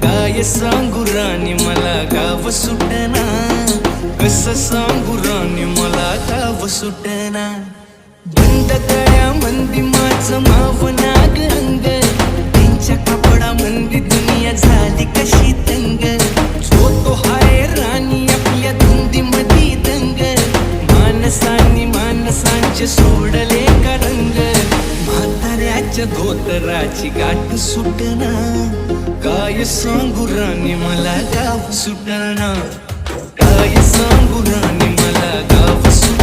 काय सांगू राणी मला गाव सुटना, कसं सांगू राणी मला गाव सुटना. बंद गळ्या मंदी माझं माव नाग अंग, त्यांच्या कपडा मंदी दुनिया झाली कशी तंग. जो तो हाय राणी आपल्या धुंदी मधी दंग, माणसांनी माणसांचे सोडले का रंग. म्हाताऱ्याच्या धोतराची गाठ सुटना, काय सांगू राणी मला गाव सुटना. काय सांगू राणी मला गाव सुटना.